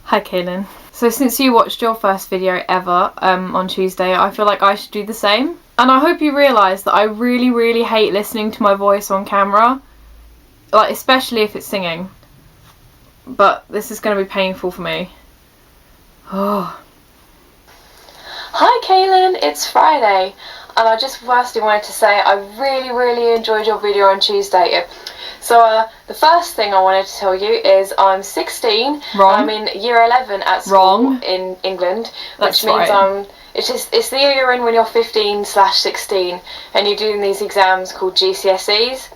Hi Kaelen. So since you watched your first video ever on Tuesday, I feel like I should do the same. And I hope you realise that I really hate listening to my voice on camera. Like, especially if it's singing. But this is going to be painful for me. Oh. Hi Kaelen, it's Friday. And I just firstly wanted to say I really enjoyed your video on Tuesday. So the first thing I wanted to tell you is I'm 16. Wrong. I'm in year 11 at school. Wrong. In England. That's which means right. it's the year you're in when you're 15/16 and you're doing these exams called GCSEs,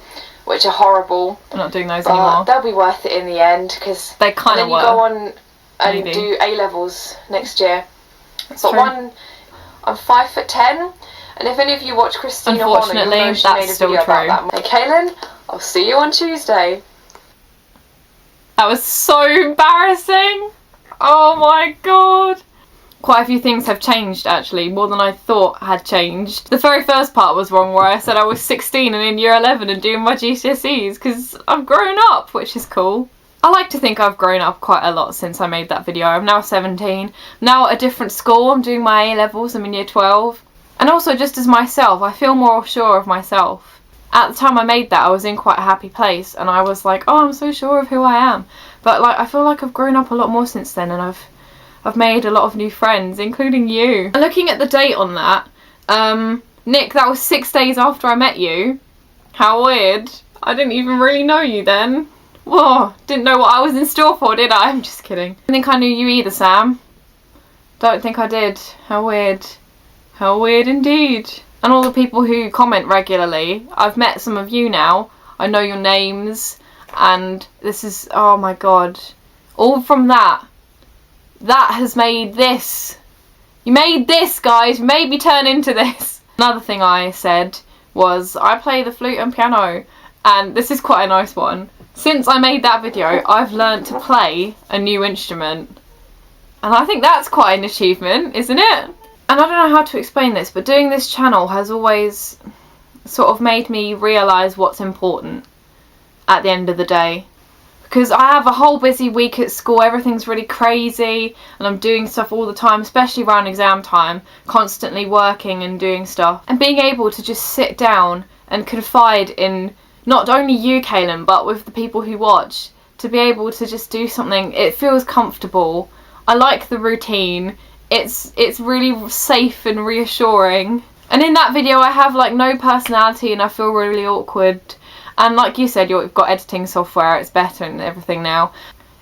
which are horrible. I'm not doing those but anymore. They'll be worth it in the end, because they kind of were. Then you go on and Maybe. do A-levels next year. That's but true. I'm 5'10", and if any of you watch Christina Horner, you'll know she made a still video true. about that. Hey Kaelen, I'll see you on Tuesday. That was so embarrassing. Oh my god. Quite a few things have changed, actually, more than I thought had changed. The very first part was wrong, where I said I was 16 and in year 11 and doing my GCSEs, because I've grown up, which is cool. I like to think I've grown up quite a lot since I made that video. I'm now 17. Now at a different school, I'm doing my A-levels, I'm in year 12. And also, just as myself, I feel more sure of myself. At the time I made that, I was in quite a happy place, and I was like, oh, I'm so sure of who I am. But like, I feel like I've grown up a lot more since then, and I've made a lot of new friends, including you. And looking at the date on that, Nick, that was 6 days after I met you. How weird. I didn't even really know you then. Whoa, didn't know what I was in store for, did I? I'm just kidding. I don't think I knew you either, Sam. Don't think I did. How weird. How weird indeed. And all the people who comment regularly, I've met some of you now. I know your names, and this is, oh my god. All from that. That has made this. You made this, guys. You made me turn into this. Another thing I said was, I play the flute and piano, and this is quite a nice one. Since I made that video, I've learnt to play a new instrument. And I think that's quite an achievement, isn't it? And I don't know how to explain this, but doing this channel has always sort of made me realise what's important at the end of the day. Because I have a whole busy week at school, everything's really crazy, and I'm doing stuff all the time, especially around exam time, constantly working and doing stuff. And being able to just sit down and confide in not only you, Kaelen, but with the people who watch, to be able to just do something, it feels comfortable. I like the routine. It's really safe and reassuring. And in that video I have like no personality and I feel really awkward. And like you said, you've got editing software, it's better and everything now.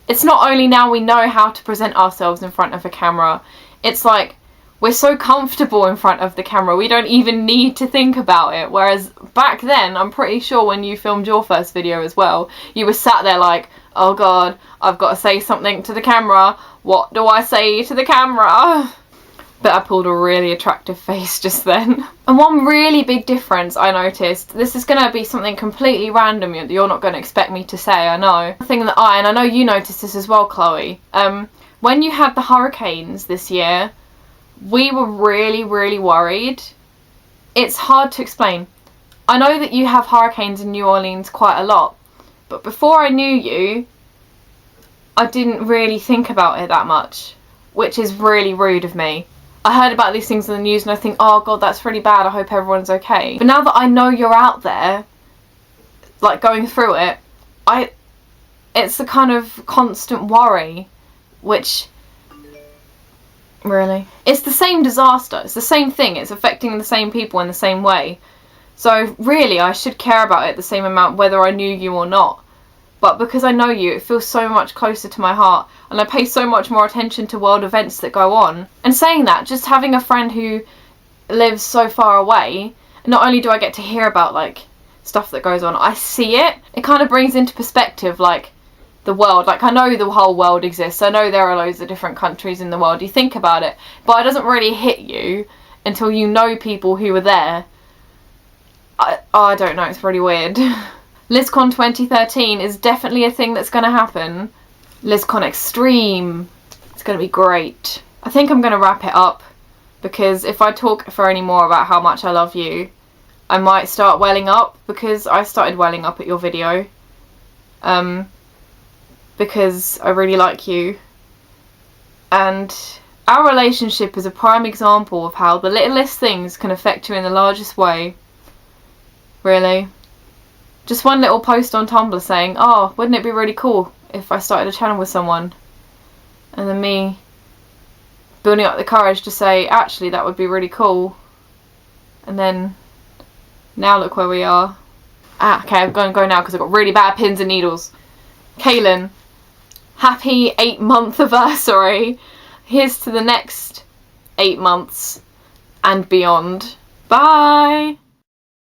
It's not only now we know how to present ourselves in front of a camera, it's like we're so comfortable in front of the camera, we don't even need to think about it. Whereas back then, I'm pretty sure when you filmed your first video as well, you were sat there like, oh god, I've got to say something to the camera. What do I say to the camera? But I pulled a really attractive face just then. And one really big difference I noticed, this is going to be something completely random you're not going to expect me to say, I know. The thing that and I know you noticed this as well, Chloe, when you had the hurricanes this year, we were really worried. It's hard to explain. I know that you have hurricanes in New Orleans quite a lot, but before I knew you, I didn't really think about it that much, which is really rude of me. I heard about these things in the news and I think, oh god, that's really bad, I hope everyone's okay. But now that I know you're out there, like going through it, it's a kind of constant worry, which, really, it's the same disaster, it's the same thing, it's affecting the same people in the same way. So really, I should care about it the same amount whether I knew you or not. But because I know you, it feels so much closer to my heart, and I pay so much more attention to world events that go on. And saying that, just having a friend who lives so far away, not only do I get to hear about like stuff that goes on, I see it. It kind of brings into perspective like the world. Like, I know the whole world exists, I know there are loads of different countries in the world, you think about it, but it doesn't really hit you until you know people who were there. I don't know, it's really weird. LizCon 2013 is definitely a thing that's going to happen. LizCon Extreme, it's going to be great. I think I'm going to wrap it up, because if I talk for any more about how much I love you, I might start welling up, because I started welling up at your video. Because I really like you, And our relationship is a prime example of how the littlest things can affect you in the largest way. Really. Just one little post on Tumblr saying, oh, wouldn't it be really cool if I started a channel with someone? And then me building up the courage to say, actually, that would be really cool. And then, now look where we are. Okay, I'm going to go now because I've got really bad pins and needles. Kaelen, happy 8-month anniversary. Here's to the next 8 months and beyond. Bye!